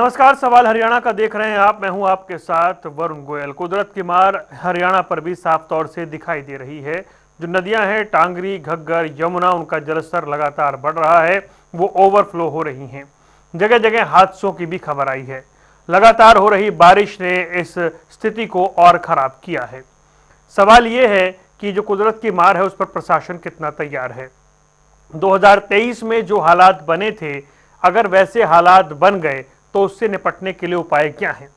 नमस्कार, सवाल हरियाणा का देख रहे हैं आप। मैं हूं आपके साथ वरुण गोयल। कुदरत की मार हरियाणा पर भी साफ तौर से दिखाई दे रही है। जो नदियां हैं टांगरी, घग्गर, यमुना, उनका जलस्तर लगातार बढ़ रहा है, वो ओवरफ्लो हो रही हैं। जगह जगह हादसों की भी खबर आई है। लगातार हो रही बारिश ने इस स्थिति को और खराब किया है। सवाल ये है कि जो कुदरत की मार है उस पर प्रशासन कितना तैयार है। 2023 में जो हालात बने थे, अगर वैसे हालात बन गए तो उससे निपटने के लिए उपाय क्या हैं,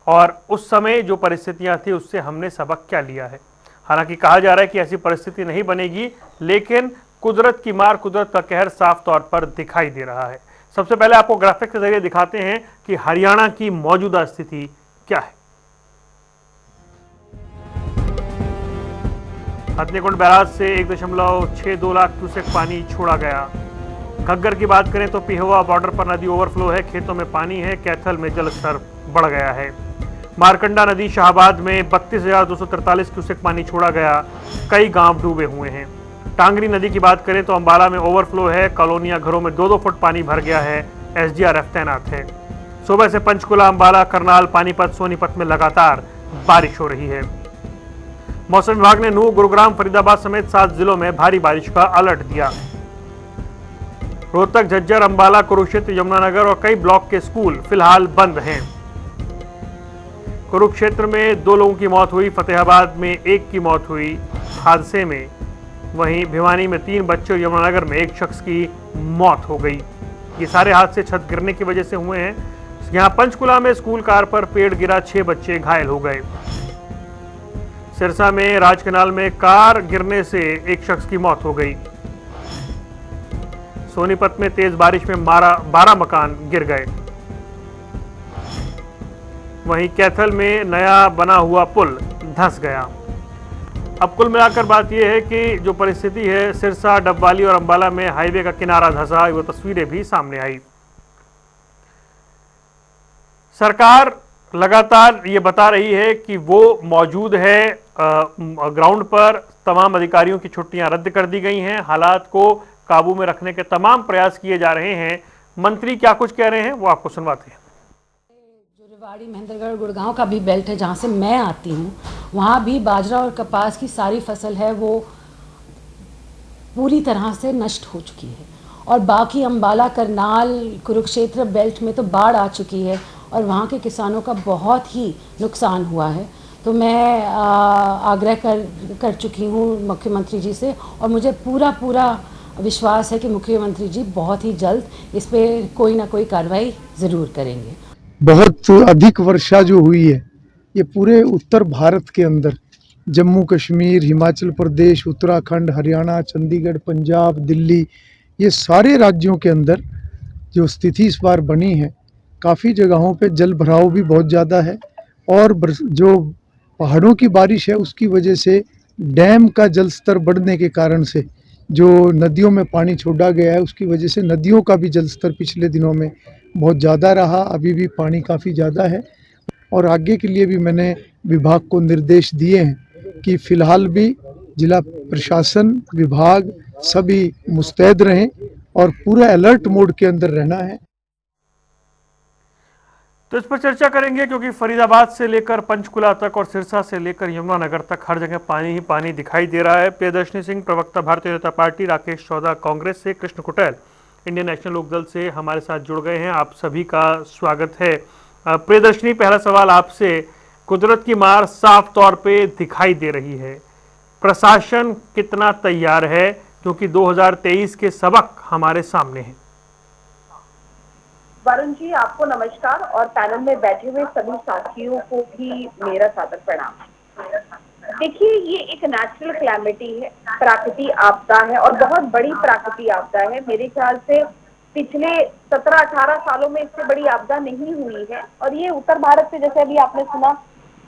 और उस समय जो परिस्थितियां थी उससे हमने सबक क्या लिया है। हालांकि कहा जा रहा है कि ऐसी परिस्थिति नहीं बनेगी, लेकिन कुदरत की मार, कुदरत का कहर साफ तौर पर दिखाई दे रहा है। सबसे पहले आपको ग्राफिक के जरिए दिखाते हैं कि हरियाणा की मौजूदा स्थिति क्या है। हथनीकुंड बैराज से 1.62 लाख क्यूसेक पानी छोड़ा गया। घग्गर की बात करें तो पिहोवा बॉर्डर पर नदी ओवरफ्लो है, खेतों में पानी है, कैथल में जलस्तर बढ़ गया है। मारकंडा नदी शाहबाद में 32,243 क्यूसेक पानी छोड़ा गया, कई गांव डूबे हुए हैं। टांगरी नदी की बात करें तो अंबाला में ओवरफ्लो है, कॉलोनियां, घरों में 2-2 फुट पानी भर गया है, एसडीआरएफ तैनात है। सुबह से पंचकुला, अंबाला, करनाल, पानीपत, सोनीपत में लगातार बारिश हो रही है। मौसम विभाग ने नूंह, गुरुग्राम, फरीदाबाद समेत 7 जिलों में भारी बारिश का अलर्ट दिया। रोहतक, झज्जर, अंबाला, कुरुक्षेत्र, यमुनानगर और कई ब्लॉक के स्कूल फिलहाल बंद हैं। कुरुक्षेत्र में 2 लोगों की मौत हुई, फतेहाबाद में 1 की मौत हुई हादसे में। वहीं भिवानी में 3 बच्चे और यमुनानगर में 1 शख्स की मौत हो गई। ये सारे हादसे छत गिरने की वजह से हुए हैं। यहां पंचकुला में स्कूल कार पर पेड़ गिरा, 6 बच्चे घायल हो गए। सिरसा में राजकनाल में कार गिरने से 1 शख्स की मौत हो गई। सोनीपत में तेज बारिश में 12 मकान गिर गए। वहीं कैथल में नया बना हुआ पुल धंस गया। अब कुल मिलाकर बात यह है कि जो परिस्थिति है, सिरसा, डबवाली और अंबाला में हाईवे का किनारा धंसा, वो तस्वीरें भी सामने आई। सरकार लगातार ये बता रही है कि वो मौजूद है ग्राउंड पर। तमाम अधिकारियों की छुट्टियां रद्द कर दी गई हैं, हालात को काबू में रखने के तमाम प्रयास किए जा रहे हैं। मंत्री क्या कुछ कह रहे हैं वो आपको सुनवाते हैं। जो रेवाड़ी, महेंद्रगढ़, गुड़गांव का भी बेल्ट है जहाँ से मैं आती हूँ, वहाँ भी बाजरा और कपास की सारी फसल है वो पूरी तरह से नष्ट हो चुकी है। और बाकी अंबाला, करनाल, कुरुक्षेत्र बेल्ट में तो बाढ़ आ चुकी है और वहाँ के किसानों का बहुत ही नुकसान हुआ है। तो मैं आग्रह कर चुकी हूँ मुख्यमंत्री जी से, और मुझे पूरा विश्वास है कि मुख्यमंत्री जी बहुत ही जल्द इस पे कोई ना कोई कार्रवाई ज़रूर करेंगे। बहुत अधिक वर्षा जो हुई है ये पूरे उत्तर भारत के अंदर, जम्मू कश्मीर, हिमाचल प्रदेश, उत्तराखंड, हरियाणा, चंडीगढ़, पंजाब, दिल्ली, ये सारे राज्यों के अंदर जो स्थिति इस बार बनी है, काफ़ी जगहों पे जल भराव भी बहुत ज़्यादा है। और जो पहाड़ों की बारिश है उसकी वजह से डैम का जल स्तर बढ़ने के कारण से जो नदियों में पानी छोड़ा गया है उसकी वजह से नदियों का भी जल स्तर पिछले दिनों में बहुत ज़्यादा रहा। अभी भी पानी काफ़ी ज़्यादा है और आगे के लिए भी मैंने विभाग को निर्देश दिए हैं कि फ़िलहाल भी जिला प्रशासन, विभाग सभी मुस्तैद रहें और पूरा अलर्ट मोड के अंदर रहना है। तो इस पर चर्चा करेंगे, क्योंकि फरीदाबाद से लेकर पंचकुला तक और सिरसा से लेकर यमुनानगर तक हर जगह पानी ही पानी दिखाई दे रहा है। प्रियदर्शनी सिंह, प्रवक्ता भारतीय जनता पार्टी, राकेश चौधरी कांग्रेस से, कृष्ण कुटेल इंडियन नेशनल लोकदल से हमारे साथ जुड़ गए हैं। आप सभी का स्वागत है। प्रियदर्शनी, पहला सवाल आपसे। कुदरत की मार साफ तौर पे दिखाई दे रही है, प्रशासन कितना तैयार है, क्योंकि 2023 के सबक हमारे सामने हैं। वरुण जी, आपको नमस्कार और पैनल में बैठे हुए सभी साथियों को भी मेरा सादर प्रणाम। देखिए, ये एक नेचुरल क्लैमिटी है, प्राकृतिक आपदा है और बहुत बड़ी प्राकृतिक आपदा है। मेरे ख्याल से पिछले 17-18 सालों में इससे बड़ी आपदा नहीं हुई है। और ये उत्तर भारत से, जैसे अभी आपने सुना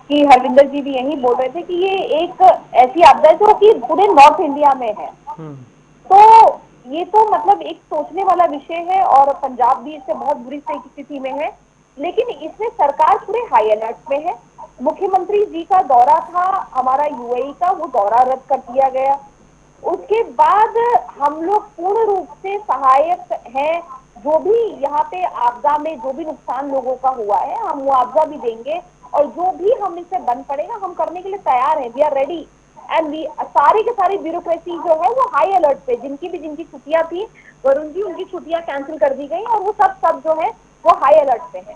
कि हरविंदर जी भी यही बोल रहे थे कि ये एक ऐसी आपदा है जो कि पूरे नॉर्थ इंडिया में है। तो ये तो मतलब एक सोचने वाला विषय है और पंजाब भी इससे बहुत बुरी स्थिति में है, लेकिन इसमें सरकार पूरे हाई अलर्ट में है। मुख्यमंत्री जी का दौरा था हमारा यूएई का, वो दौरा रद्द कर दिया गया। उसके बाद हम लोग पूर्ण रूप से सहायक हैं जो भी यहाँ पे आपदा में जो भी नुकसान लोगों का हुआ है हम मुआवजा भी देंगे, और जो भी हम इससे बन पड़ेगा हम करने के लिए तैयार हैं, we are ready. And we सारी के सारी ब्यूरोक्रेसी जो है वो हाई अलर्ट पे, जिनकी छुट्टियां थी वरुण जी उनकी छुट्टियां कैंसिल कर दी गई, और वो सब जो है वो हाई अलर्ट पे है।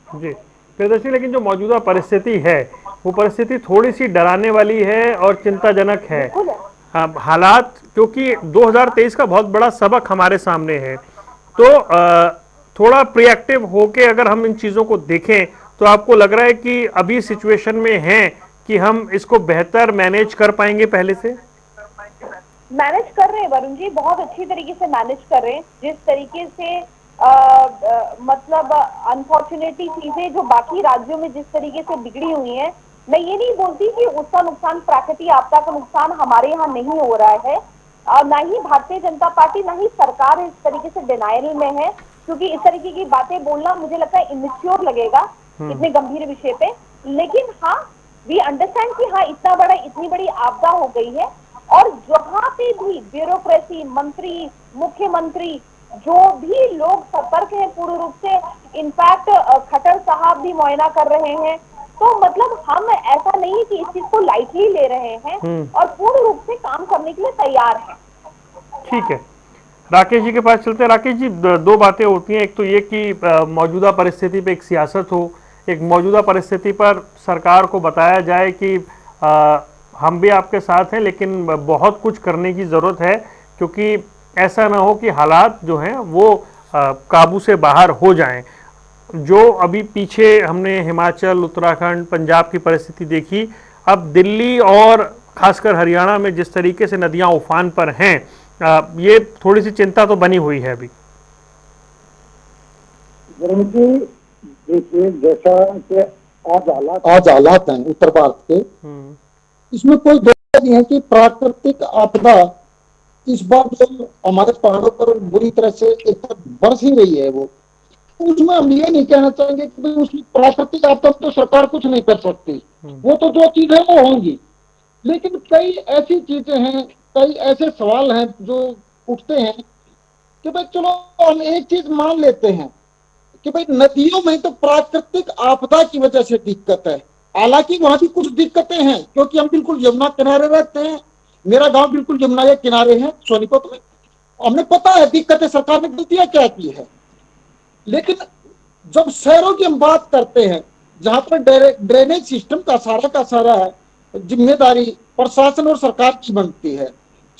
जी प्रियदर्शी, लेकिन जो मौजूदा परिस्थिति है वो परिस्थिति थोड़ी सी डराने वाली है और चिंताजनक है। बिल्कुल है। हालात, क्योंकि 2023 का बहुत बड़ा सबक हमारे सामने है, तो थोड़ा प्रिएक्टिव होके अगर हम इन चीज़ों को देखें तो आपको लग रहा है कि अभी सिचुएशन में हैं कि हम इसको बेहतर मैनेज कर पाएंगे पहले से? मैनेज कर रहे हैं वरुण जी, बहुत अच्छी तरीके से मैनेज कर रहे हैं। जिस तरीके से मतलब अनफॉर्चुनेटली चीजें जो बाकी राज्यों में जिस तरीके से बिगड़ी हुई हैं, मैं ये नहीं बोलती कि उसका नुकसान, प्राकृतिक आपदा का नुकसान हमारे यहाँ नहीं हो रहा है, और ना ही भारतीय जनता पार्टी ना ही सरकार इस तरीके से डिनाइल में है, क्योंकि इस तरीके की बातें बोलना मुझे लगता है इमेच्योर लगेगा इतने गंभीर विषय पे। लेकिन हाँ, वी अंडरस्टैंड कि हाँ इतनी बड़ी आपदा हो गई है, और जहाँ पे भी ब्यूरोक्रेसी, मंत्री, मुख्यमंत्री, जो भी लोग सतर्क हैं पूर्ण रूप से, इनफैक्ट खट्टर साहब भी मुआयना कर रहे हैं, तो मतलब हम ऐसा नहीं है कि इस चीज को लाइटली ले रहे हैं और पूर्ण रूप से काम करने के लिए तैयार हैं। ठीक है, राकेश जी के पास चलते हैं। राकेश जी, दो बातें होती हैं, एक तो ये कि मौजूदा परिस्थिति पे एक सियासत हो, एक मौजूदा परिस्थिति पर सरकार को बताया जाए कि हम भी आपके साथ हैं, लेकिन बहुत कुछ करने की ज़रूरत है, क्योंकि ऐसा ना हो कि हालात जो हैं वो काबू से बाहर हो जाएं। जो अभी पीछे हमने हिमाचल, उत्तराखंड, पंजाब की परिस्थिति देखी, अब दिल्ली और खासकर हरियाणा में जिस तरीके से नदियां उफान पर हैं, ये थोड़ी सी चिंता तो बनी हुई है अभी। देखिए, जैसा कि आज हालात हैं उत्तर भारत के, इसमें कोई दो नहीं है कि प्राकृतिक आपदा इस बार जो हमारे पहाड़ों पर बुरी तरह से एक तरफ बरस ही रही है, वो उसमें हम ये नहीं कहना चाहेंगे कि भाई उसमें प्राकृतिक आपदा तो सरकार कुछ नहीं कर सकती, वो तो जो चीज है वो होंगी। लेकिन कई ऐसी चीजें हैं, कई ऐसे सवाल हैं जो उठते हैं कि भाई चलो हम एक चीज मान लेते हैं कि भाई नदियों में तो प्राकृतिक आपदा की वजह से दिक्कत है, हालांकि वहां भी कुछ दिक्कतें हैं, क्योंकि हम बिल्कुल यमुना किनारे रहते हैं, मेरा गांव बिल्कुल यमुना के किनारे है सोनीपत में, हमें पता है दिक्कतें, सरकार ने गलतियां क्या की है। लेकिन जब शहरों की हम बात करते हैं, जहां पर ड्रेनेज सिस्टम का सारा जिम्मेदारी प्रशासन और सरकार की बनती है,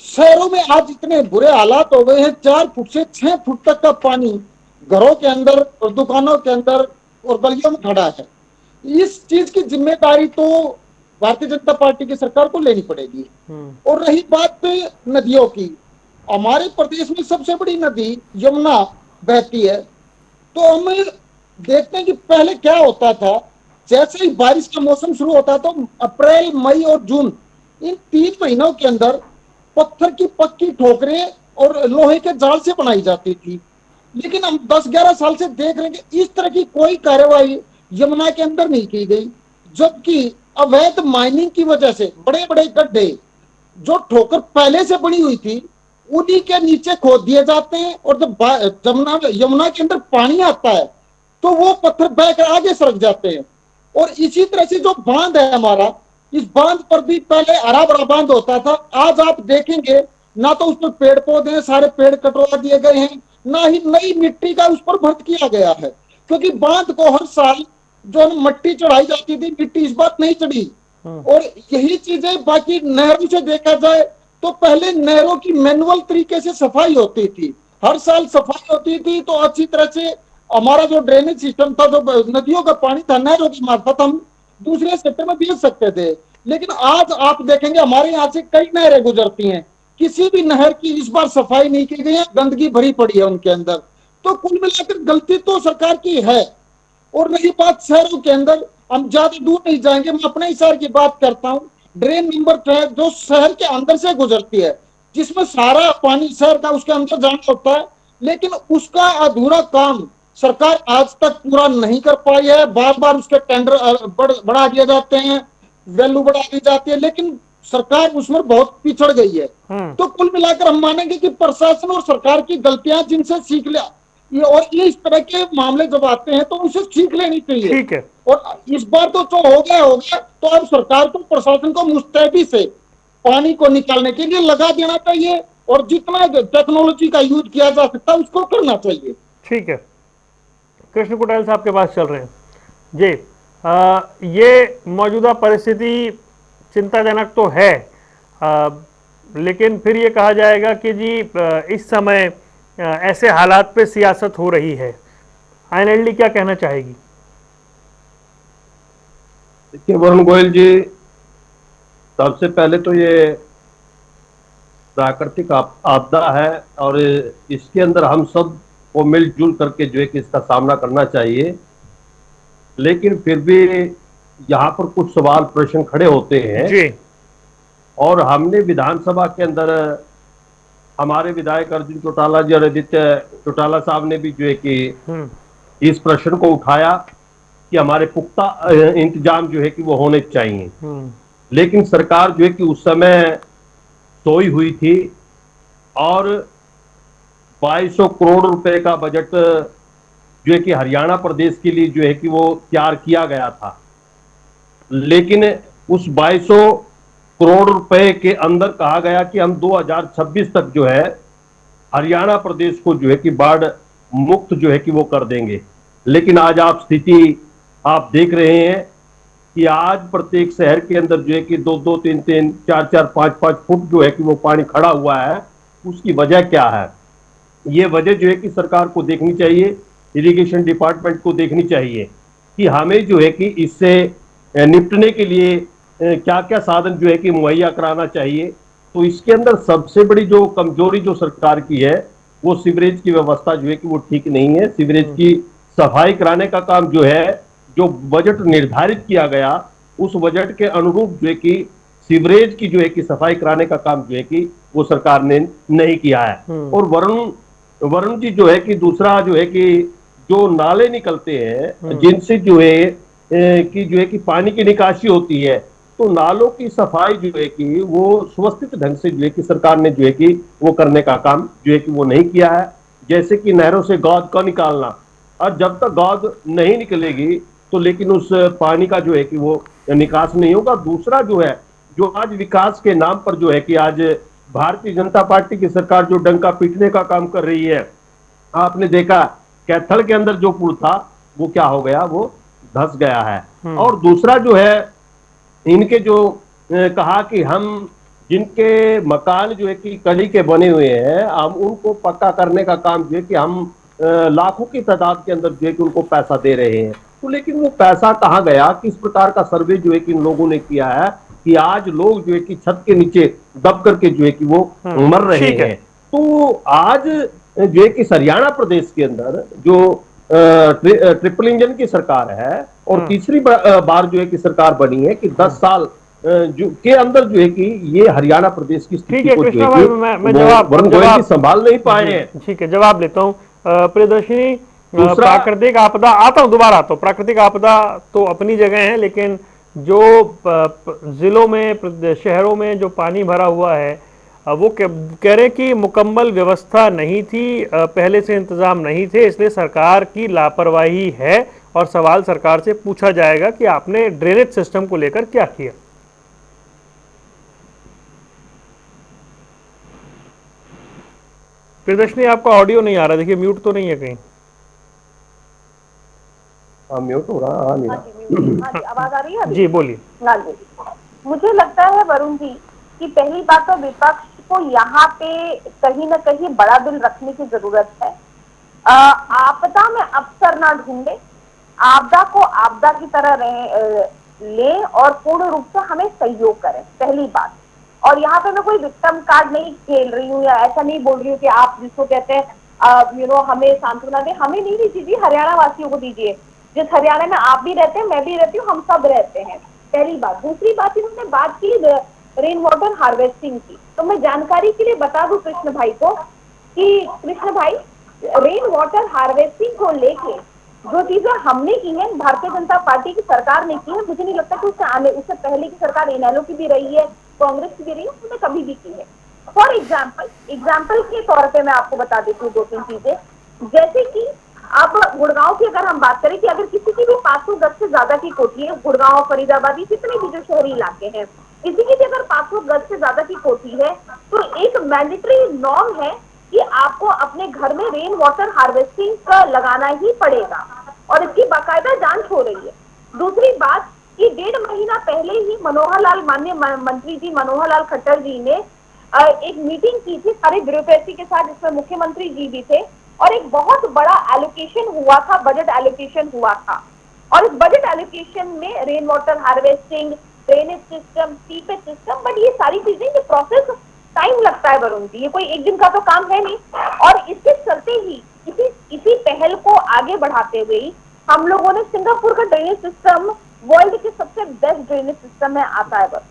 शहरों में आज इतने बुरे हालात हो गए हैं, 4 फुट से 6 फुट तक का पानी घरों के अंदर और दुकानों के अंदर और गलियों में खड़ा है। इस चीज की जिम्मेदारी तो भारतीय जनता पार्टी की सरकार को लेनी पड़ेगी। और रही बात नदियों की, हमारे प्रदेश में सबसे बड़ी नदी यमुना बहती है, तो हम देखते हैं कि पहले क्या होता था, जैसे ही बारिश का मौसम शुरू होता तो अप्रैल, मई और जून, इन 3 महीनों के अंदर पत्थर की पक्की ठोकरें और लोहे के जाल से बनाई जाती थी। लेकिन हम 10-11 साल से देख रहे हैं कि इस तरह की कोई कार्यवाही यमुना के अंदर नहीं की गई, जबकि अवैध माइनिंग की वजह से बड़े बड़े गड्ढे जो ठोकर पहले से बनी हुई थी उन्हीं के नीचे खोद दिए जाते हैं, और जब यमुना के अंदर पानी आता है तो वो पत्थर बहकर आगे सरक जाते हैं। और इसी तरह से जो बांध है हमारा, इस बांध पर भी पहले हरा भरा बांध होता था, आज आप देखेंगे ना तो उस पर पेड़ पौधे हैं, सारे पेड़ कटवा दिए गए हैं, ना ही नई मिट्टी का उस पर भर्त किया गया है, क्योंकि बांध को हर साल जो मट्टी चढ़ाई जाती थी, मिट्टी इस बात नहीं चढ़ी। और यही चीजें बाकी नहरों से देखा जाए तो पहले नहरों की मैनुअल तरीके से सफाई होती थी, हर साल सफाई होती थी, तो अच्छी तरह से हमारा जो ड्रेनेज सिस्टम था, जो नदियों का पानी था, नहरों की मार्फत हम दूसरे सेक्टर में भेज सकते थे। लेकिन आज आप देखेंगे हमारे यहाँ से कई नहरें गुजरती हैं, किसी भी नहर की इस बार सफाई नहीं की गई है, गंदगी भरी पड़ी है उनके अंदर। तो कुल मिलाकर गलती तो सरकार की है। और रही बात शहरों के अंदर, हम ज्यादा दूर नहीं जाएंगे, मैं अपने शहर की बात करता हूँ। ड्रेन नंबर 6 जो शहर के अंदर से गुजरती है, जिसमें सारा पानी शहर का उसके अंदर जाना होता है, लेकिन उसका अधूरा काम सरकार आज तक पूरा नहीं कर पाई है। बार बार उसके टेंडर बढ़ा दिए जाते हैं, वैल्यू बढ़ा दी जाती है, लेकिन सरकार उसमें बहुत पिछड़ गई है। तो कुल मिलाकर हम मानेंगे कि प्रशासन और सरकार की गलतियां जिनसे सीख लिया, ये इस तरह के मामले जब आते हैं तो उसे सीख लेनी चाहिए। ठीक है। और इस बार तो जो हो गया, तो अब सरकार को, प्रशासन को मुस्तैदी से पानी को निकालने के लिए लगा देना चाहिए और जितना टेक्नोलॉजी का यूज किया जा सकता है उसको करना चाहिए। ठीक है, कृष्ण कुटेल साहब के पास चल रहे हैं जी। ये मौजूदा परिस्थिति चिंताजनक तो है, लेकिन फिर ये कहा जाएगा कि जी इस समय ऐसे हालात पे सियासत हो रही है। आईएनएलडी क्या कहना चाहेगी? देखिए वरुण गोयल जी, सबसे पहले तो ये प्राकृतिक आपदा है और इसके अंदर हम सब को मिलजुल करके जो है कि इसका सामना करना चाहिए। लेकिन फिर भी यहाँ पर कुछ सवाल प्रश्न खड़े होते हैं जी। और हमने विधानसभा के अंदर हमारे विधायक अर्जुन चौटाला जी और आदित्य चौटाला साहब ने भी जो है कि इस प्रश्न को उठाया कि हमारे पुख्ता इंतजाम जो है कि वो होने चाहिए। लेकिन सरकार जो है कि उस समय सोई हुई थी और 2200 करोड़ रुपए का बजट जो है कि हरियाणा प्रदेश के लिए जो है कि वो तैयार किया गया था। लेकिन उस 2200 करोड़ रुपए के अंदर कहा गया कि हम 2026 तक जो है हरियाणा प्रदेश को जो है कि बाढ़ मुक्त जो है कि वो कर देंगे। लेकिन आज आप स्थिति आप देख रहे हैं कि आज प्रत्येक शहर के अंदर जो है कि 2-2, 3-3, 4-4, 5-5 फुट जो है कि वो पानी खड़ा हुआ है। उसकी वजह क्या है? ये वजह जो है कि सरकार को देखनी चाहिए, इरिगेशन डिपार्टमेंट को देखनी चाहिए कि हमें जो है कि इससे निपटने के लिए क्या क्या साधन जो है कि मुहैया कराना चाहिए। तो इसके अंदर सबसे बड़ी जो कमजोरी जो सरकार की है वो सीवरेज की व्यवस्था जो है कि वो ठीक नहीं है। सीवरेज की सफाई कराने का काम जो है, जो बजट निर्धारित किया गया उस बजट के अनुरूप जो है कि सीवरेज की जो है कि सफाई कराने का काम जो है कि वो सरकार ने नहीं किया है। और वरुण जी जो है कि दूसरा जो है कि जो नाले निकलते हैं जिनसे जो है कि पानी की निकासी होती है, तो नालों की सफाई जो है कि वो सुव्यवस्थित ढंग से जो है कि सरकार ने जो है कि वो करने का काम जो है कि वो नहीं किया है। जैसे कि नहरों से गौद का निकालना, और जब तक गौद नहीं निकलेगी तो लेकिन उस पानी का जो है कि वो निकास नहीं होगा। दूसरा जो है, जो आज विकास के नाम पर जो है कि आज भारतीय जनता पार्टी की सरकार जो डंका पीटने का काम कर रही है, आपने देखा कैथल के अंदर जो पुल था वो क्या हो गया, वो धंस गया है। और दूसरा जो है, इनके जो कहा कि हम जिनके मकान जो है कि कली के बने हुए हैं हम उनको पक्का करने का काम जो है कि हम लाखों की तादाद के अंदर जो है कि उनको पैसा दे रहे हैं। तो लेकिन वो पैसा कहाँ गया? किस प्रकार का सर्वे जो है कि इन लोगों ने किया है कि आज लोग जो है कि छत के नीचे दब करके जो है कि वो मर रहे हैं। तो आज जो है कि हरियाणा प्रदेश के अंदर जो ट्रिपल इंजन की सरकार है और तीसरी बार जो है कि सरकार बनी है कि 10 साल जो के अंदर जो है कि ये हरियाणा प्रदेश की स्थिति को जो है कि वरुण गोयल जी संभाल नहीं पाए हैं। ठीक है, जवाब लेता हूँ। प्रियदर्शनी, प्राकृतिक आपदा, आता हूँ दोबारा, तो प्राकृतिक आपदा तो अपनी जगह है, लेकिन जो जिलों में शहरों में जो पानी भरा हुआ है वो कह रहे कि मुकम्मल व्यवस्था नहीं थी, पहले से इंतजाम नहीं थे, इसलिए सरकार की लापरवाही है और सवाल सरकार से पूछा जाएगा कि आपने ड्रेनेज सिस्टम को लेकर क्या किया। प्रियदर्शनी, आपका ऑडियो नहीं आ रहा, देखिए म्यूट तो नहीं है कहीं? म्यूट हो रहा है। आवाज आ रही है? जी बोलिए। मुझे लगता है वरुण जी कि पहली बात तो विपक्ष को यहाँ पे कहीं ना कहीं बड़ा दिल रखने की जरूरत है। आपदा में अवसर ना ढूंढे, आपदा को आपदा की तरह ले और पूर्ण रूप से हमें सहयोग करें, पहली बात। और यहाँ पे मैं कोई विक्टिम कार्ड नहीं खेल रही हूँ या ऐसा नहीं बोल रही हूँ कि आप जिसको कहते हैं हमें सांत्वना दे, हमें नहीं दीजिए, हरियाणा वासियों को दीजिए। जिस हरियाणा में आप भी रहते हैं, मैं भी रहती हूँ, हम सब रहते हैं, पहली बात। दूसरी बात, इन्होंने बात की रेन वाटर हार्वेस्टिंग की, तो मैं जानकारी के लिए बता दूं कृष्ण भाई को कि कृष्ण भाई, रेन वाटर हार्वेस्टिंग को लेके जो चीजें हमने की है, भारतीय जनता पार्टी की सरकार ने की है, मुझे नहीं लगता कि उससे पहले की सरकार इनेलो की भी रही है, कांग्रेस की भी रही है, उसने कभी भी की है। फॉर एग्जाम्पल के तौर पे मैं आपको बता देती हूँ 2-3 चीजें जैसे कि अब गुड़गांव की अगर हम बात करें कि अगर किसी की भी 500 गज से ज्यादा की कोठी है, गुड़गांव, फरीदाबाद, ये जितने भी जो शहरी इलाके हैं, किसी की भी अगर 500 गज से ज्यादा की कोठी है तो एक मैंडेटरी नॉर्म है कि आपको अपने घर में रेन वाटर हार्वेस्टिंग का लगाना ही पड़ेगा और इसकी बाकायदा जांच हो रही है। दूसरी बात कि 1.5 महीना पहले ही मनोहर लाल, माननीय मंत्री जी मनोहर लाल खट्टर जी ने एक मीटिंग की थी सारी ब्यूरोक्रेसी के साथ, जिसमें मुख्यमंत्री जी भी थे और एक बहुत बड़ा एलोकेशन हुआ था, बजट एलोकेशन हुआ था और इस बजट एलोकेशन में rain water harvesting, drainage system, seepage system, but ये सारी चीजें, ये प्रोसेस टाइम लगता है वरुण जी, ये कोई एक दिन का तो काम है नहीं। और इसके चलते ही इसी पहल को आगे बढ़ाते हुए हम लोगों ने सिंगापुर का ड्रेनेज सिस्टम वर्ल्ड के सबसे बेस्ट ड्रेनेज सिस्टम में आता है बस,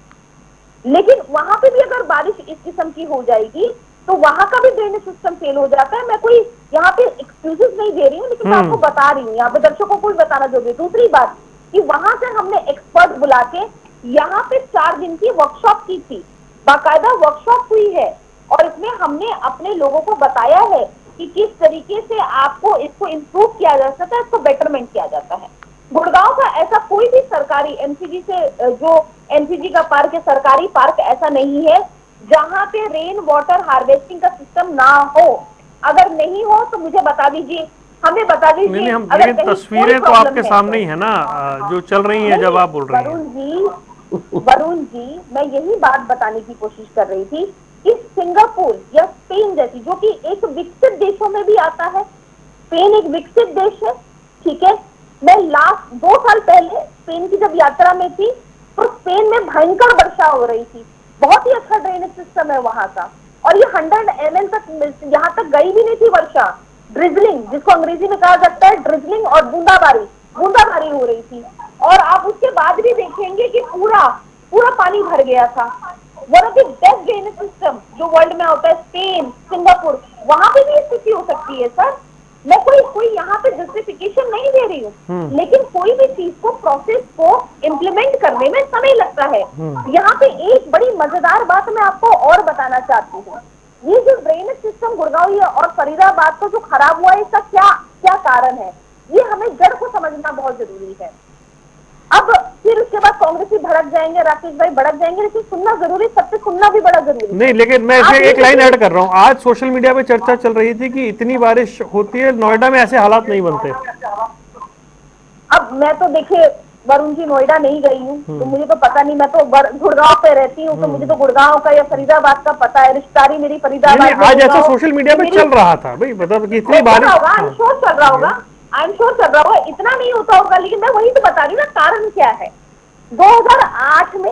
लेकिन वहां पे भी अगर बारिश इस किस्म की हो जाएगी तो वहां का भी ड्रेनेज सिस्टम फेल हो जाता है। मैं कोई यहाँ पे एक्सक्यूजेस नहीं दे रही हूँ, लेकिन मैं आपको बता रही हूँ, यहाँ पे दर्शकों को भी बताना जरूरी है। दूसरी बात कि वहां से हमने एक्सपर्ट बुला के यहाँ पे 4 दिन की वर्कशॉप की थी, बाकायदा वर्कशॉप हुई है और इसमें हमने अपने लोगों को बताया है कि किस तरीके से आपको इसको इम्प्रूव किया जा सकता है, इसको बेटरमेंट किया जाता है। गुड़गांव का ऐसा कोई भी सरकारी एमसीजी से जो एमसीजी का पार्क है, सरकारी पार्क ऐसा नहीं है जहां पे रेन वाटर हार्वेस्टिंग का सिस्टम ना हो। अगर नहीं हो तो मुझे बता दीजिए, हमें बता दीजिए। नहीं, हम अगर लेकिन कहीं तस्वीरें कोई तो आपके प्रॉब्लम सामने है ही है ना, जो चल रही हैं जब आप बोल रहे हैं। वरुण जी, मैं यही बात बताने की कोशिश कर रही थी कि सिंगापुर या स्पेन जैसी, जो कि एक विकसित देशों में भी आता है, स्पेन एक विकसित देश है, ठीक है। मैं लास्ट 2 साल पहले स्पेन की जब यात्रा में थी तो स्पेन में भयंकर वर्षा हो रही थी, बहुत ही अच्छा ड्रेनेज सिस्टम है वहां का और ये 100 ml तक यहाँ तक गई भी नहीं थी वर्षा। ड्रिजलिंग, जिसको अंग्रेजी में कहा जाता है ड्रिजलिंग, और बूंदाबारी हो रही थी और आप उसके बाद भी देखेंगे कि पूरा पानी भर गया था। One of the best drainage system जो वर्ल्ड में होता है, स्पेन, सिंगापुर, वहां पे भी स्थिति हो सकती है सर। मैं कोई यहाँ पे जस्टिफिकेशन नहीं दे रही हूँ, लेकिन कोई भी चीज को, प्रोसेस को इम्प्लीमेंट करने में समय लगता है। यहाँ पे एक बड़ी मजेदार बात मैं आपको और बताना चाहती हूँ, ये जो ड्रेनेज सिस्टम गुड़गांव और फरीदाबाद का जो खराब हुआ है, इसका क्या कारण है, ये हमें जड़ को समझना बहुत जरूरी है। अब फिर उसके बाद कांग्रेसी भड़क जाएंगे, राकेश भाई भड़क जाएंगे, लेकिन सुनना जरूरी, सबसे सुनना भी बड़ा जरूरी है। नहीं, लेकिन मैं इसमें एक लाइन ऐड कर रहा हूँ। आज सोशल मीडिया पे चर्चा चल रही थी कि इतनी बारिश होती है नोएडा में ऐसे हालात नहीं बनते। अब मैं तो देखिए वरुण जी नोएडा नहीं गई हूँ तो मुझे तो पता नहीं, मैं तो गुड़गांव पे रहती हूँ तो मुझे तो गुड़गांव का या फरीदाबाद का पता है, रिश्तेदारी मेरी फरीदाबाद। आज ऐसा सोशल मीडिया पे चल रहा था भाई, मतलब कि इतनी बारिश, आई एम श्योर चल रहा होगा, इतना नहीं होता होगा, लेकिन मैं वही तो बता रही हूँ ना, कारण क्या है। 2008 में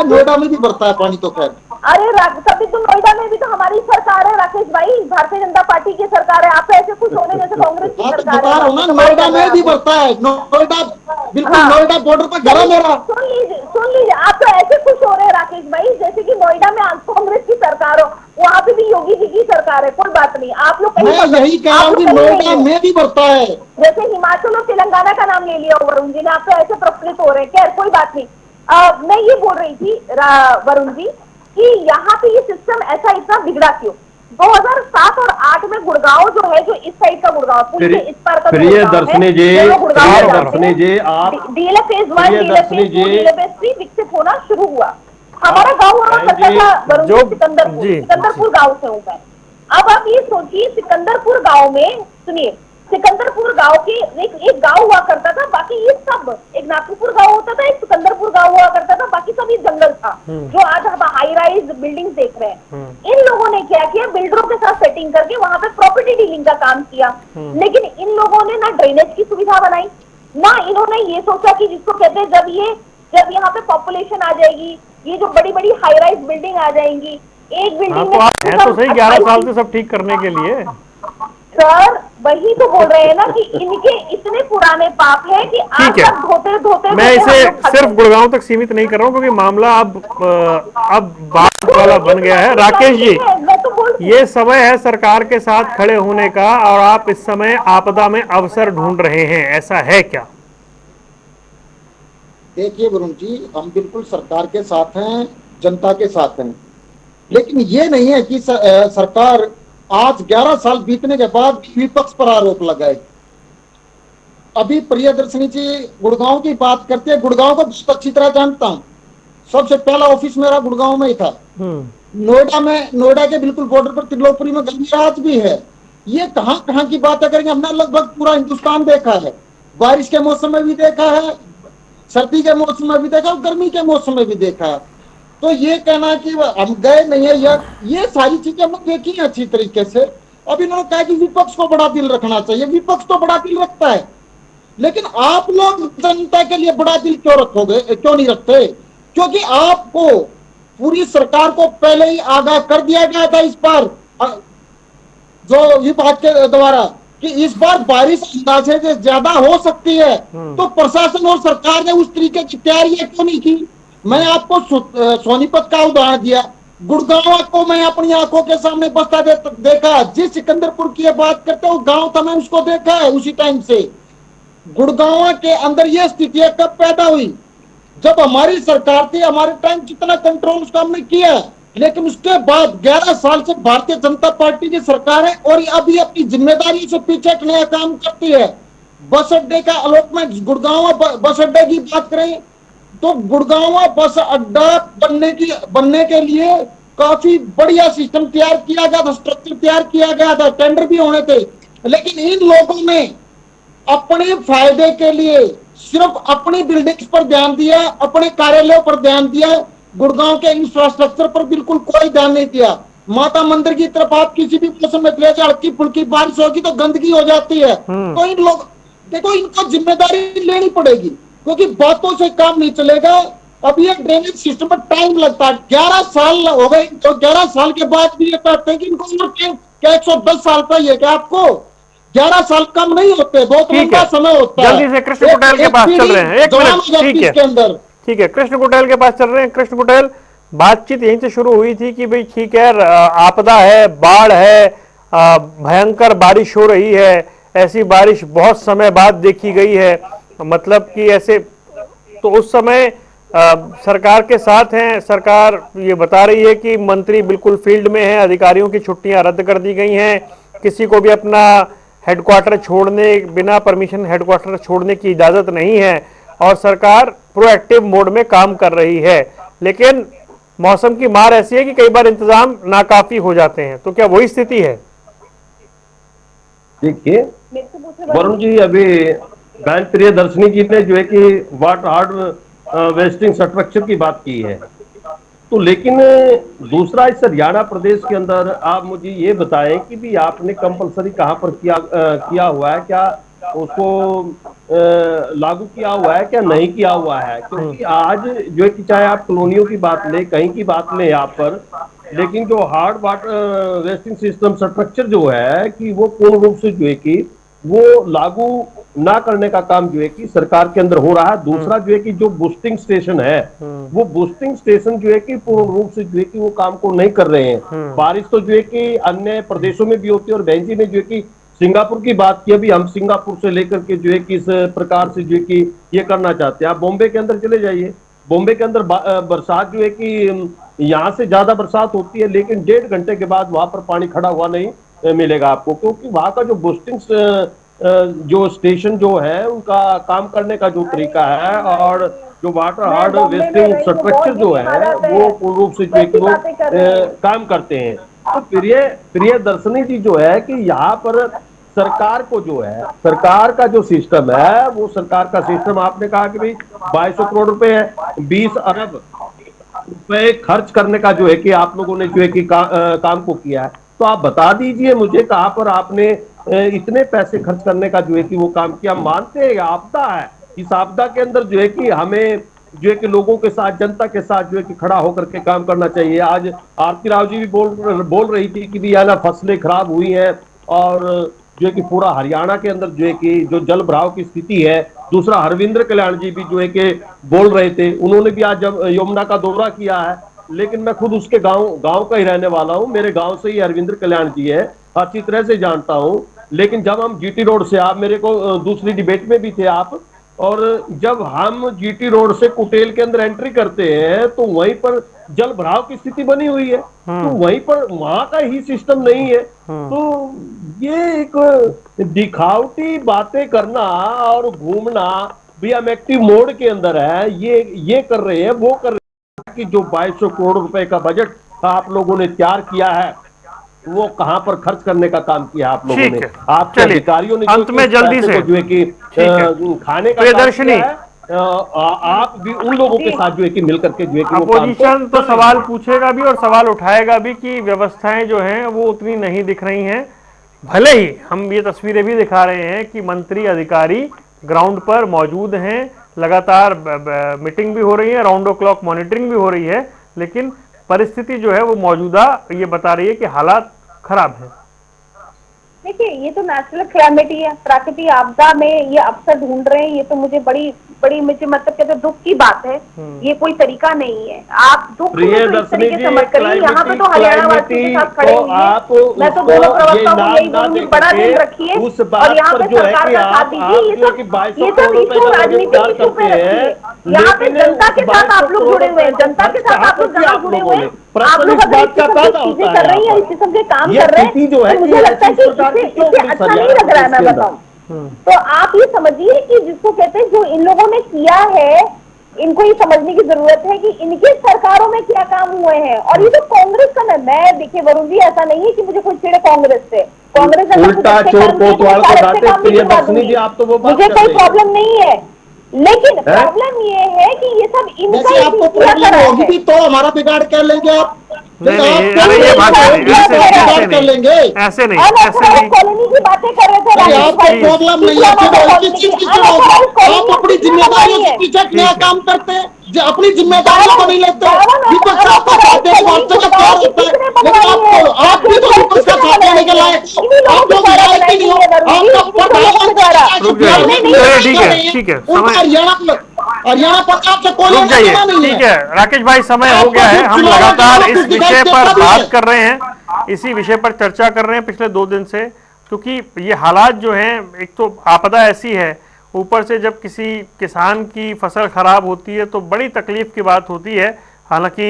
नोएडा में भी बढ़ता है पानी तो खैर। अरे तभी तो नोएडा में भी तो हमारी सरकार है राकेश भाई, भारतीय जनता पार्टी की सरकार है। आप ऐसे कुछ होने जैसे कांग्रेस की सरकार है। नोएडा में भी बढ़ता है, नोएडा बिल्कुल नोएडा बॉर्डर पर घर है मेरा। सुन लीजिए, आप तो ऐसे खुश हो रहे हैं राकेश भाई जैसे कि नोएडा में कांग्रेस की सरकार हो, वहाँ पे भी योगी जी की सरकार है। कोई बात नहीं, आप लोग मैं यही कह रहा हूँ कि नोएडा में भी बढ़ता है। जैसे हिमाचल और तेलंगाना का नाम ले लिया वरुण जी ने, आप तो ऐसे प्रफुल्लित हो रहे हैं। खैर कोई बात नहीं, मैं ये बोल रही थी वरुण जी कि यहाँ पे ये सिस्टम ऐसा इतना बिगड़ा क्यों। 2007 और 8 में गुड़गांव जो है, जो इस साइड का गुड़गांव, पुल के इस पार का दर्शनी जी, आप DLF phase 1, DLF phase 2, DLF 3 विकसित होना शुरू हुआ। हमारा गाँव वहाँ पड़ता था वरुण जी, सिकंदरपुर गाँव से हूँ मैं। अब आप ये सोचिए, सिकंदरपुर गाँव में, सुनिए, सिकंदरपुर गांव के एक गांव हुआ करता था, बाकी ये सब, एक नागपुर गांव होता था, एक सिकंदरपुर गांव हुआ करता था, बाकी सब ये जंगल था जो आज हम हाई राइज बिल्डिंग देख रहे हैं। इन लोगों ने क्या किया, बिल्डरों के साथ सेटिंग करके वहां पे प्रॉपर्टी डीलिंग का काम किया, लेकिन इन लोगों ने ना ड्रेनेज की सुविधा बनाई, ना इन्होंने ये सोचा कि जिसको कहते हैं जब यहाँ पे पॉपुलेशन आ जाएगी, ये जो बड़ी बड़ी हाई राइज बिल्डिंग आ जाएंगी, एक बिल्डिंग में तो सही 11 साल से सब ठीक करने के लिए। सर वही तो बोल रहे हैं ना कि इनके इतने पुराने पाप है कि आज तक धोते मैं इसे सिर्फ गुड़गांव तक सीमित नहीं कर रहा हूँ, क्योंकि मामला अब बात वाला बन गया है। राकेश जी, ये समय है सरकार के साथ खड़े होने का, और आप इस समय आपदा में अवसर ढूंढ रहे हैं, ऐसा है क्या? देखिए वरुण जी, हम बिल्कुल सरकार के साथ हैं, जनता के साथ हैं, लेकिन ये नहीं है कि सरकार आज 11 साल बीतने के बाद विपक्ष पर आरोप लगाए। अभी प्रियदर्शनी जी गुड़गांव की बात करते हैं, गुड़गांव को बहुत अच्छी तरह जानता हूं, सबसे पहला ऑफिस मेरा गुड़गांव में ही था। नोएडा के बिल्कुल बॉर्डर पर त्रिलोकपुरी में गंगराज भी है। ये कहां कहां की बातें करेंगे, हमने लगभग पूरा हिंदुस्तान देखा है, बारिश के मौसम में भी देखा है, सर्दी के मौसम में भी देखा और गर्मी के मौसम में भी देखा है। तो ये कहना कि हम गए नहीं है, ये सारी चीजें हमने देखी है अच्छी तरीके से। अब इन्होंने कहा कि विपक्ष को बड़ा दिल रखना चाहिए, विपक्ष तो बड़ा दिल रखता है, लेकिन आप लोग जनता के लिए बड़ा दिल क्यों रखोगे, क्यों नहीं रखते? क्योंकि आपको पूरी सरकार को पहले ही आगाह कर दिया गया था इस बार जो विभाग के द्वारा कि इस बार बारिश अंदाजे से ज्यादा हो सकती है। तो प्रशासन और सरकार ने उस तरीके की तैयारियां क्यों नहीं की? मैं आपको सोनीपत का उदाहरण दिया, गुड़गांव को मैं अपनी आंखों के सामने बसता देखा। जिस सिकंदरपुर की बात करते हो गांव था, मैं उसको देखा है उसी टाइम से। गुड़गांव के अंदर यह स्थिति कब पैदा हुई? जब हमारी सरकार थी, हमारे टाइम जितना कंट्रोल उसका हमने किया, लेकिन उसके बाद 11 साल से भारतीय जनता पार्टी की सरकार है और अभी अपनी जिम्मेदारी से पीछे हटने का काम करती है। बस अड्डे का अलॉटमेंट, गुड़गांव बस अड्डे की बात करें तो गुड़गांव बस अड्डा बनने के लिए काफी बढ़िया सिस्टम तैयार किया गया था, स्ट्रक्चर तैयार किया गया था, टेंडर भी होने थे, लेकिन इन लोगों ने अपने फायदे के लिए सिर्फ अपनी बिल्डिंग्स पर ध्यान दिया, अपने कार्यालयों पर ध्यान दिया, गुड़गांव के इंफ्रास्ट्रक्चर पर बिल्कुल कोई ध्यान नहीं दिया। माता मंदिर की तरफ आप किसी भी मौसम में चले जाओ, हल्की फुल्की बारिश होगी तो गंदगी हो जाती है। तो इन लोग देखो, इनको जिम्मेदारी लेनी पड़ेगी, क्योंकि बातों से काम नहीं चलेगा। अब ये ड्रेनेज सिस्टम पर टाइम लगता है, 11 साल हो गए, तो 11 साल के बाद भी ये कहते हैं कि इनको क्या 110 साल का ये क्या आपको 11 साल कम नहीं होते, बहुत लंबा समय होता है। जल्दी से कृष्ण कुटेल के पास चल रहे हैं, एक मिनट, ठीक है, के अंदर ठीक है, कृष्ण कुटेल के पास चल रहे हैं। कृष्ण कुटेल, बातचीत यहीं से शुरू हुई थी कि भाई ठीक है, आपदा है, बाढ़ है, भयंकर बारिश हो रही है, ऐसी बारिश बहुत समय बाद देखी गई है, मतलब कि ऐसे, तो उस समय सरकार के साथ हैं, सरकार ये बता रही है कि मंत्री बिल्कुल फील्ड में हैं, अधिकारियों की छुट्टियां रद्द कर दी गई हैं, किसी को भी अपना हेडक्वार्टर छोड़ने, बिना परमिशन हेडक्वार्टर छोड़ने की इजाजत नहीं है और सरकार प्रोएक्टिव मोड में काम कर रही है। लेकिन मौसम की मार ऐसी है कि कई बार इंतजाम नाकाफी हो जाते हैं, तो क्या वही स्थिति है? देखिए वरुण जी, अभी बहन प्रियदर्शनी जी ने जो है कि वाटर हार्ड वेस्टिंग स्ट्रक्चर की बात की है, तो लेकिन दूसरा इस हरियाणा प्रदेश के अंदर आप मुझे ये बताएं कि भी आपने कंपलसरी कहां पर किया हुआ है, क्या उसको लागू किया हुआ है, क्या नहीं किया हुआ है? क्योंकि आज जो है कि चाहे आप कॉलोनियों की बात लें, कहीं की बात लें यहाँ पर, लेकिन जो hard water wasting system structure जो है कि वो पूर्ण रूप से जो है कि वो लागू ना करने का काम जो है कि सरकार के अंदर हो रहा है। दूसरा जो है कि जो बूस्टिंग स्टेशन है, वो बूस्टिंग स्टेशन जो है कि पूर्ण रूप से जो है कि वो काम को नहीं कर रहे हैं। बारिश तो जो है कि अन्य प्रदेशों में भी होती है, और बहन जी ने जो है कि सिंगापुर की बात की, अभी हम सिंगापुर से लेकर के जो है कि इस प्रकार से जो है कि ये करना चाहते हैं। आप बॉम्बे के अंदर चले जाइए, बॉम्बे के अंदर बरसात जो है कि यहाँ से ज्यादा बरसात होती है, लेकिन 1.5 घंटे के बाद वहां पर पानी खड़ा हुआ नहीं मिलेगा आपको, क्योंकि वहां का जो बूस्टिंग जो स्टेशन जो है उनका काम करने का जो तरीका है, और जो वाटर हार्ड वेस्टिंग स्ट्रक्चर जो है वो पूर्ण रूप से जो है कि वो काम करते हैं। तो प्रियदर्शनी जी जो है कि यहाँ पर सरकार को जो है, सरकार का जो सिस्टम है, वो सरकार का सिस्टम, आपने कहा कि भाई 2200 करोड़ रुपए है, 20 अरब रुपए खर्च करने का जो है कि आप लोगों ने जो है कि काम को किया है। तो आप बता दीजिए मुझे कहां पर आपने इतने पैसे खर्च करने का जो है कि वो काम किया। मानते हैं आपदा है, इस आपदा के अंदर जो है कि हमें जो है कि लोगों के साथ, जनता के साथ जो है कि खड़ा होकर के काम करना चाहिए। आज आरती राव जी भी बोल रही थी कि भी ना फसलें खराब हुई हैं, और जो है कि पूरा हरियाणा के अंदर जो है कि जो जल भराव की स्थिति है। दूसरा हरविंद्र कल्याण जी भी जो है कि बोल रहे थे, उन्होंने भी आज जब यमुना का दौरा किया है, लेकिन मैं खुद उसके गांव का ही रहने वाला हूं, मेरे गांव से ही हरविंद्र कल्याण जी है, अच्छी तरह से जानता हूं। लेकिन जब हम जीटी रोड से, आप मेरे को दूसरी डिबेट में भी थे आप, और जब हम जीटी रोड से कुटेल के अंदर एंट्री करते हैं तो वहीं पर जल भराव की स्थिति बनी हुई है, तो वहीं पर वहां का ही सिस्टम नहीं है। तो ये एक दिखावटी बातें करना और घूमना भी हम एक्टिव मोड के अंदर है, ये कर रहे हैं, वो कर रहे हैं कि जो 2200 करोड़ रुपए का बजट आप लोगों ने तैयार किया है वो कहां पर खर्च करने का काम किया आप लोगों ने, आपके अधिकारियों ने अंत में जल्दी से जो है कि खाने का प्रियदर्शनी आप भी उन लोगों के साथ जो है कि मिलकर के जो है कि अपोजिशन तो सवाल पूछेगा भी और सवाल उठाएगा भी कि व्यवस्थाएं जो हैं वो उतनी नहीं दिख रही हैं। भले ही हम ये तस्वीरें भी दिखा रहे हैं कि मंत्री अधिकारी ग्राउंड पर मौजूद हैं, लगातार मीटिंग भी हो रही है, राउंड द क्लॉक मॉनिटरिंग भी हो रही है, लेकिन परिस्थिति जो है वो मौजूदा ये बता रही है कि हालात खराब है। देखिए, ये तो नेचुरल क्लैमिटी है, प्राकृतिक आपदा में ये अवसर ढूंढ रहे हैं। ये तो मुझे बड़ी मुझे मतलब कहते दुख की बात है। ये कोई तरीका नहीं है। आप दुख में तो इस तरीके से मत करिए। यहाँ पे तो हरियाणा वासियों के साथ खड़े हुए, मैं तो दोनों प्रवक्ताओं को यही बोलूंगी, बड़ा दिल रखिए और यहाँ पे सरकार का साथ दीजिए। ये सब इशू राजनीतिक इशू पे रखिए। यहाँ पे जनता के साथ आप लोग जुड़े हुए हैं, जनता के साथ आप लोग जहाँ जुड़े हुए हैं, आप लोग अगर इस किस्म की चीजें कर रही हैं, इस किस्म के काम कर रहे हैं, तो मुझे लगता है कि इससे अच्छा नहीं लग रहा है। मैं बताऊं तो आप ये समझिए कि जिसको कहते हैं जो इन लोगों ने किया है, इनको ये समझने की जरूरत है कि इनके सरकारों में क्या काम हुए हैं। और ये तो कांग्रेस का मैं देखिए वरुण जी, ऐसा नहीं है कि मुझे कुछ चिड़े कांग्रेस से, कांग्रेस उल्टा चोर कोतवाल को डांटे प्रियदर्शनी जी, आप तो वो बात मुझे करते कोई हैं। प्रॉब्लम नहीं है, लेकिन प्रॉब्लम ये है कि ये सब इनका वैसे आपको प्रॉब्लम होगी भी तो हमारा बिगाड़ कर लेंगे आप। नहीं, अरे ये बात नहीं, ऐसे नहीं कॉलोनी की बातें कर रहे थे। आपको प्रॉब्लम नहीं है फिर किस चीज की जरूरत है? आप अपनी जिम्मेदारियों से पीछे क्या काम करते हैं, जो अपनी जिम्मेदारियों को नहीं लेते। विपक्ष आपको साथ देने वास्ते का तैयार होता है, लेकिन आप भी तो विपक्ष का साथ देने के लायक आप लोग लायक ही नहीं हो। आपका ठीक है, हरियाणा पंजाब से कोई लेना देना नहीं है। ठीक है राकेश भाई, समय हो गया है। हम लगातार इस विषय पर बात कर रहे हैं, इसी विषय पर चर्चा कर रहे हैं पिछले 2 दिन से, क्योंकि ये हालात जो हैं, एक तो आपदा ऐसी है, ऊपर से जब किसी किसान की फसल खराब होती है तो बड़ी तकलीफ की बात होती है। हालांकि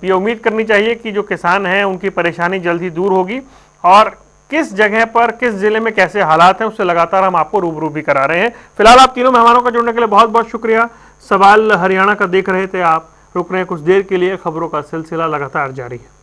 ये उम्मीद करनी चाहिए कि जो किसान हैं उनकी परेशानी जल्द ही दूर होगी, और किस जगह पर किस जिले में कैसे हालात हैं उससे लगातार हम आपको रूबरू भी करा रहे हैं। फिलहाल आप तीनों मेहमानों का जुड़ने के लिए बहुत बहुत शुक्रिया। सवाल हरियाणा का देख रहे थे आप, रुक रहे हैं कुछ देर के लिए, खबरों का सिलसिला लगातार जारी है।